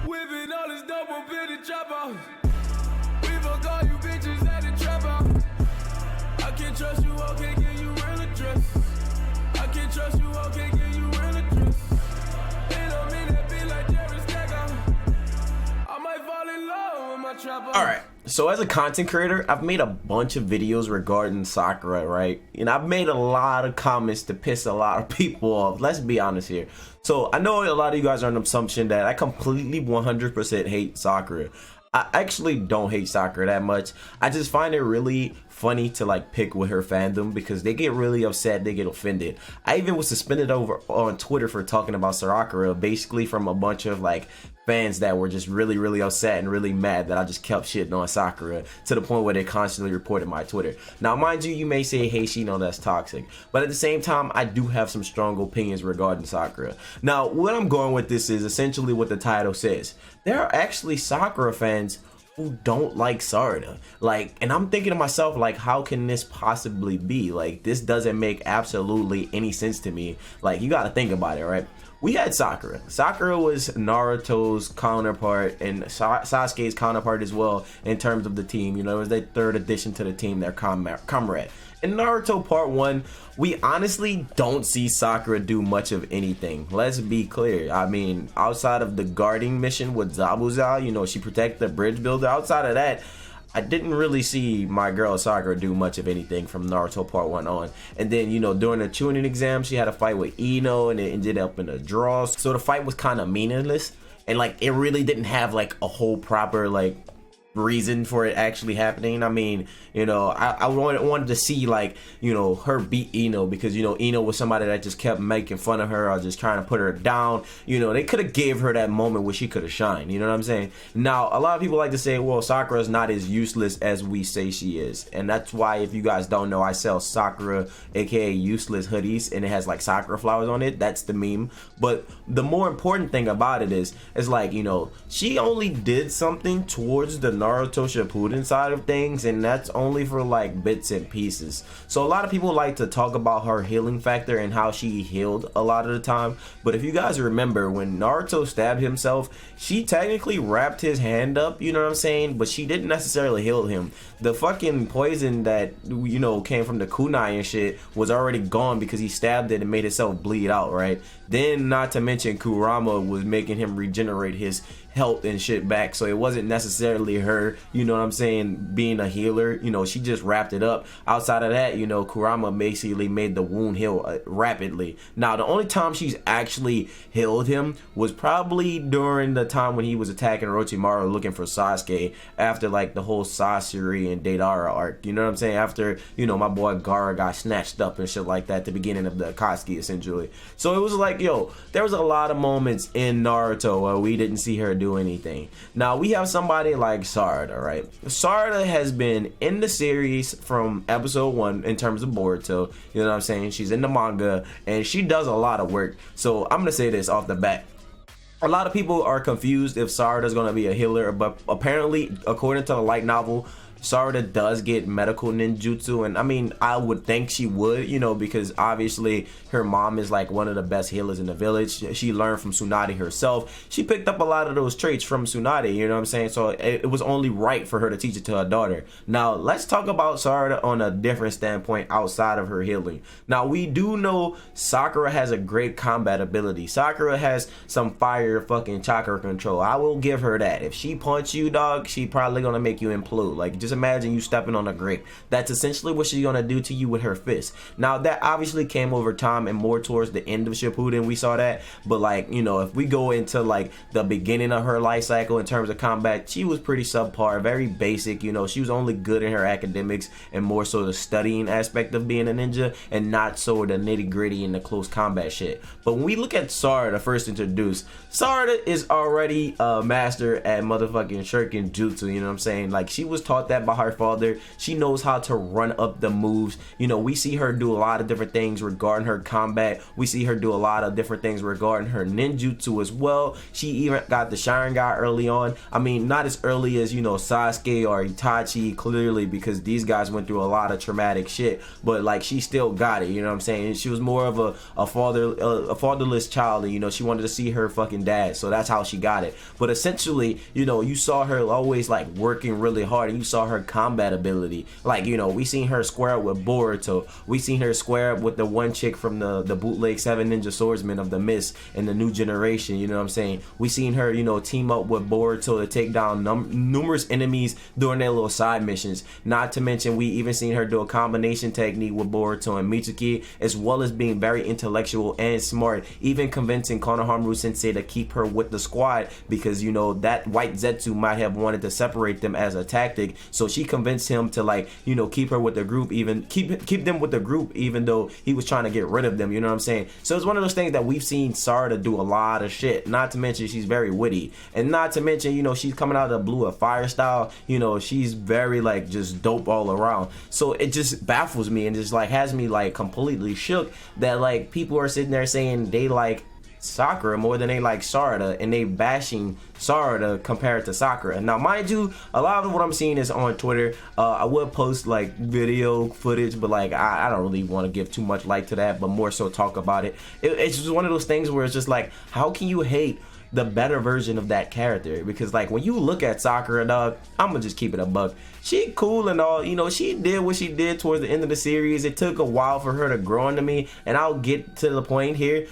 Whipping all this double bitty trap out. We fuck all you bitches at the trap out. I can't trust you, I can't give you real address. I can't trust you, I can't give you real address. Ain't no me that be like Jerry Stacker. I might fall in love with my trap out. Alright, so as a content creator, I've made a bunch of videos regarding Sakura, right? And I've made a lot of comments to piss a lot of people off. Let's be honest here. So I know a lot of you guys are on the assumption that I completely 100% hate Sakura. I actually don't hate Sakura that much. I just find it really funny to like pick with her fandom because they get really upset, they get offended. I even was suspended over on Twitter for talking about Sakura, basically from a bunch of like fans that were just really upset and really mad that I just kept shitting on Sakura to the point where they constantly reported my Twitter. Now mind you, you may say, hey Shino, that's toxic, but at the same time I do have some strong opinions regarding Sakura. Now what I'm going with this is essentially what the title says. There are actually Sakura fans who don't like Sarada, like, and I'm thinking to myself, like, how can this possibly be? Like, this doesn't make absolutely any sense to me. Like, you gotta think about it, right? We had Sakura. Sakura was Naruto's counterpart and Sasuke's counterpart as well in terms of the team. You know, it was their third addition to the team, their comrade. In Naruto Part 1, we honestly don't see Sakura do much of anything. Let's be clear. I mean, outside of the guarding mission with Zabuza, you know, she protected the bridge builder. Outside of that, I didn't really see my girl Sakura do much of anything from Naruto Part 1 on. And then, you know, during the Chunin exam, she had a fight with Ino and it ended up in a draw. So the fight was kind of meaningless. And like, it really didn't have like a whole proper like reason for it actually happening. I mean, you know, I wanted to see like, you know, her beat Ino because, you know, Ino was somebody that just kept making fun of her or just trying to put her down. You know, they could have gave her that moment where she could have shined. You know what I'm saying? Now, a lot of people like to say, well, Sakura's not as useless as we say she is. And that's why, if you guys don't know, I sell Sakura, aka useless hoodies, and it has like Sakura flowers on it. That's the meme. But the more important thing about it is like, you know, she only did something towards the Naruto Shippuden side of things, and that's only for like bits and pieces. So a lot of people like to talk about her healing factor and how she healed a lot of the time, but if you guys remember, when Naruto stabbed himself, she technically wrapped his hand up, you know what I'm saying, but she didn't necessarily heal him. The fucking poison that, you know, came from the kunai and shit was already gone because he stabbed it and made itself bleed out, right? Then, not to mention, Kurama was making him regenerate his health and shit back, so it wasn't necessarily her, you know what I'm saying, being a healer. You know, she just wrapped it up. Outside of that, you know, Kurama basically made the wound heal rapidly. Now, the only time she's actually healed him was probably during the time when he was attacking Orochimaru looking for Sasuke after like the whole Sasori and Deidara arc, you know what I'm saying, after, you know, my boy Gaara got snatched up and shit like that at the beginning of the Akatsuki essentially. So it was like, yo, there was a lot of moments in Naruto where we didn't see her do anything. Now we have somebody like Sarada, right? Sarada has been in the series from episode 1 in terms of Boruto, you know what I'm saying? She's in the manga and she does a lot of work. So I'm gonna say this off the bat. A lot of people are confused if Sarada's gonna be a healer, but apparently, according to the light novel, Sarada does get medical ninjutsu, and I mean, I would think she would, you know, because obviously her mom is like one of the best healers in the village. She learned from Tsunade herself. She picked up a lot of those traits from Tsunade, you know what I'm saying? So it was only right for her to teach it to her daughter. Now, let's talk about Sarada on a different standpoint outside of her healing. Now, we do know Sakura has a great combat ability. Sakura has some fire fucking chakra control. I will give her that. If she punch you, dog, she probably gonna make you implode. Like, just imagine you stepping on a grape. That's essentially what she's gonna do to you with her fist. Now, that obviously came over time and more towards the end of Shippuden we saw that, but like, you know, if we go into like the beginning of her life cycle in terms of combat, she was pretty subpar, very basic. You know, she was only good in her academics and more so the studying aspect of being a ninja and not so the nitty gritty and the close combat shit. But when we look at Sarada first introduced, Sarada is already a master at motherfucking shuriken jutsu, you know what I'm saying? Like, she was taught that that by her father. She knows how to run up the moves. You know, we see her do a lot of different things regarding her combat. We see her do a lot of different things regarding her ninjutsu as well. She even got the Sharingan early on. I mean, not as early as, you know, Sasuke or Itachi, clearly, because these guys went through a lot of traumatic shit, but like she still got it, you know what I'm saying? She was more of a fatherless child, and you know, she wanted to see her fucking dad, so that's how she got it. But essentially, you know, you saw her always like working really hard, and you saw her combat ability. Like, you know, we seen her square up with Boruto, we seen her square up with the one chick from the bootleg 7 Ninja Swordsmen of the Mist in the new generation, you know what I'm saying? We seen her, you know, team up with Boruto to take down numerous enemies during their little side missions. Not to mention, we even seen her do a combination technique with Boruto and Mitsuki, as well as being very intellectual and smart, even convincing Konohamaru Sensei to keep her with the squad, because, you know, that white Zetsu might have wanted to separate them as a tactic, so she convinced him to, like, you know, keep her with the group, even keep them with the group, even though he was trying to get rid of them, you know what I'm saying? So it's one of those things that we've seen Sarada do a lot of shit. Not to mention, she's very witty, and not to mention, you know, she's coming out of the blue of fire style, you know, she's very like just dope all around. So it just baffles me and just like has me like completely shook that like people are sitting there saying they like Sakura more than they like Sarada, and they bashing Sarada compared to Sakura. Now, mind you, a lot of what I'm seeing is on Twitter. I would post like video footage, but like I don't really want to give too much light to that, but more so talk about it. It's just one of those things where it's just like, how can you hate the better version of that character? Because like when you look at Sakura, dog, I'm gonna just keep it a buck. She cool and all, you know, she did what she did towards the end of the series. It took a while for her to grow into me, and I'll get to the point here.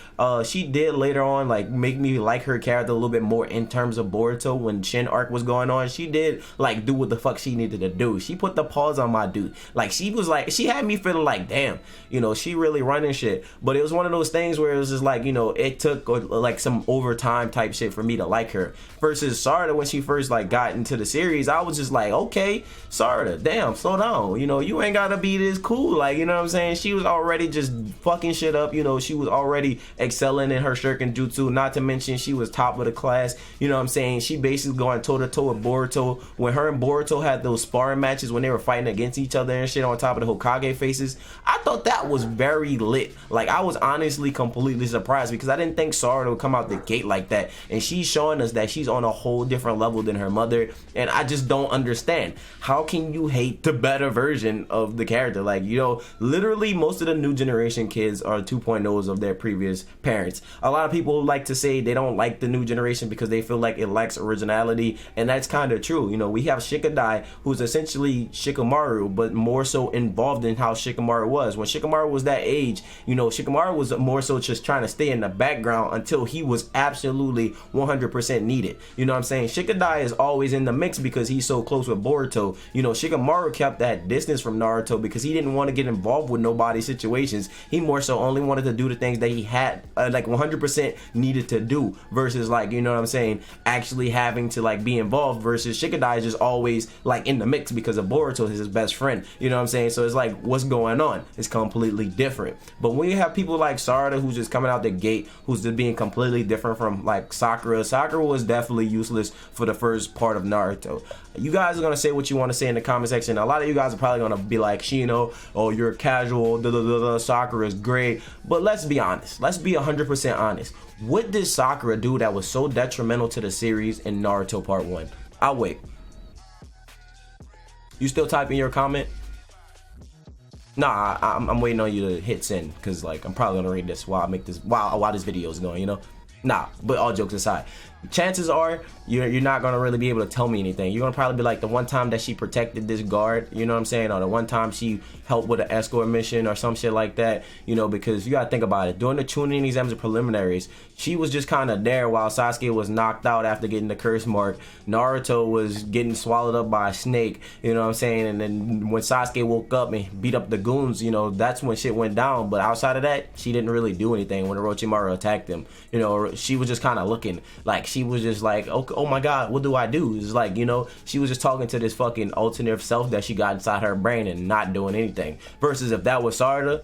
She did later on like make me like her character a little bit more in terms of Boruto. When Shin arc was going on, she did like do what the fuck she needed to do. She put the pause on my dude. Like she was like, she had me feeling like, damn, you know, she really running shit. But it was one of those things where it was just like, you know, it took like some overtime type shit for me to like her. Versus Sarada, when she first like got into the series, I was just like, okay, Sarada, damn, slow down, you know, you ain't gotta be this cool, like, you know what I'm saying? She was already just fucking shit up, you know, she was already excelling in her shuriken jutsu, not to mention she was top of the class, you know what I'm saying? She basically going toe to toe with Boruto. When her and Boruto had those sparring matches when they were fighting against each other and shit on top of the Hokage faces, I thought that was very lit. Like, I was honestly completely surprised, because I didn't think Sarada would come out the gate like that, and she's showing us that she's on a whole different level than her mother, and I just don't understand. How can you hate the better version of the character? Like, you know, literally most of the new generation kids are 2.0s of their previous parents. A lot of people like to say they don't like the new generation because they feel like it lacks originality, and that's kind of true. You know, we have Shikadai, who's essentially Shikamaru, but more so involved in how Shikamaru was. When Shikamaru was that age, you know, Shikamaru was more so just trying to stay in the background until he was absolutely 100% needed. You know what I'm saying? Shikadai is always in the mix because he's so close with Boruto. You know, Shikamaru kept that distance from Naruto because he didn't want to get involved with nobody's situations. He more so only wanted to do the things that he had like 100% needed to do, versus like, you know what I'm saying, actually having to like be involved. Versus Shikadai is just always like in the mix because of Boruto is his best friend. You know what I'm saying? So it's like, what's going on? It's completely different. But when you have people like Sarada, who's just coming out the gate, who's just being completely different from like Sakura. Sakura was definitely useless for the first part of Naruto. You guys are gonna say what you want to say in the comment section. A lot of you guys are probably gonna be like, Shino, oh, you're casual, Sakura is great. But let's be honest. Let's be 100% honest. What did Sakura do that was so detrimental to the series in Naruto Part 1? I'll wait. You still typing your comment? Nah, I'm waiting on you to hit send, because like I'm probably gonna read this while I make this while this video is going, you know. Nah, but all jokes aside, chances are you're not gonna really be able to tell me anything. You're gonna probably be like, the one time that she protected this guard, you know what I'm saying, or the one time she helped with an escort mission or some shit like that, you know, because you gotta think about it. During the Chunin exams and preliminaries, she was just kind of there while Sasuke was knocked out after getting the curse mark. Naruto was getting swallowed up by a snake, you know what I'm saying, and then when Sasuke woke up and beat up the goons, you know, that's when shit went down. But outside of that, she didn't really do anything when Orochimaru attacked him. You know, she was just kind of looking, like she was just like, oh my god, what do I do? It's like, you know, she was just talking to this fucking alternate self that she got inside her brain and not doing anything. Versus if that was Sarada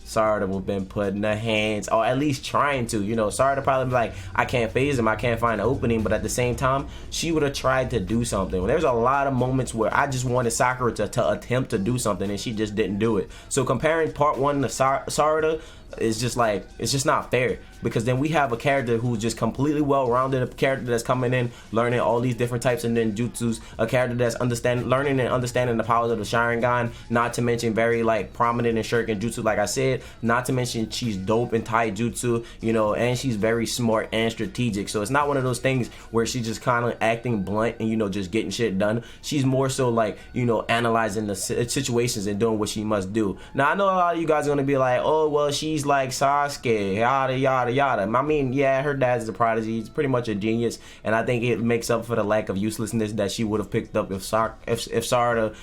Sarada would have been putting the hands, or at least trying to. You know, Sarada probably be like, I can't phase him, I can't find an opening, but at the same time, she would have tried to do something. There's a lot of moments where I just wanted Sakura to attempt to do something, and she just didn't do it. So comparing part 1 to Sarada is just like, it's just not fair, because then we have a character who's just completely well-rounded, a character that's coming in learning all these different types of ninjutsus, a character that's learning and understanding the powers of the Sharingan, not to mention very like prominent in Shuriken Jutsu, like I said, not to mention she's dope in Taijutsu, you know, and she's very smart and strategic. So it's not one of those things where she's just kind of acting blunt and, you know, just getting shit done. She's more so like, you know, analyzing the situations and doing what she must do. Now I know a lot of you guys are gonna be like, oh well, she's like Sasuke, yada yada yada. I mean, yeah, her dad's a prodigy, he's pretty much a genius, and I think it makes up for the lack of uselessness that she would have picked up if Sakura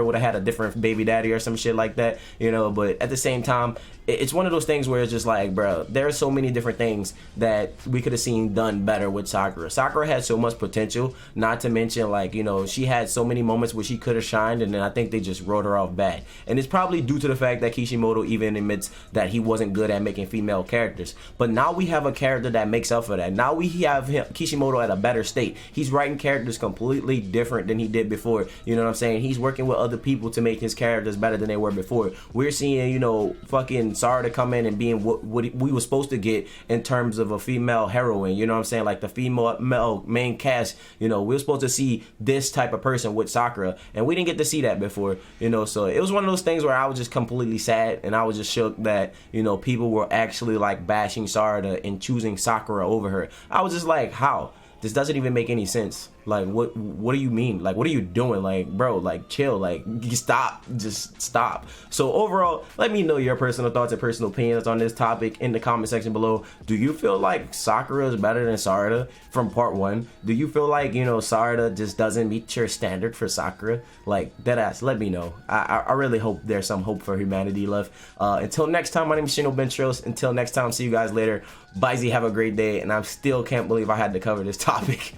would have had a different baby daddy or some shit like that, you know. But at the same time, it's one of those things where it's just like, bro, there are so many different things that we could have seen done better with Sakura. Sakura had so much potential, not to mention, like, you know, she had so many moments where she could have shined, and then I think they just wrote her off bad. And it's probably due to the fact that Kishimoto even admits that he wasn't good at making female characters. But now we have a character that makes up for that. Now we have Kishimoto at a better state. He's writing characters completely different than he did before. You know what I'm saying? He's working with other people to make his characters better than they were before. We're seeing, you know, fucking Sarada come in and being what we were supposed to get in terms of a female heroine. You know what I'm saying? Like the female main cast. You know, we were supposed to see this type of person with Sakura, and we didn't get to see that before. You know, so it was one of those things where I was just completely sad, and I was just shook that, you know, people were actually like bashing Sarada and choosing Sakura over her. I was just like, how? This doesn't even make any sense. Like, what do you mean? Like, what are you doing? Like, bro, like, chill. Like, stop. Just stop. So overall, let me know your personal thoughts and personal opinions on this topic in the comment section below. Do you feel like Sakura is better than Sarada from part 1? Do you feel like, you know, Sarada just doesn't meet your standard for Sakura? Like, deadass, let me know. I really hope there's some hope for humanity left. Until next time, my name is Shino Bentros. Until next time, see you guys later. Bye, Z, have a great day. And I still can't believe I had to cover this topic.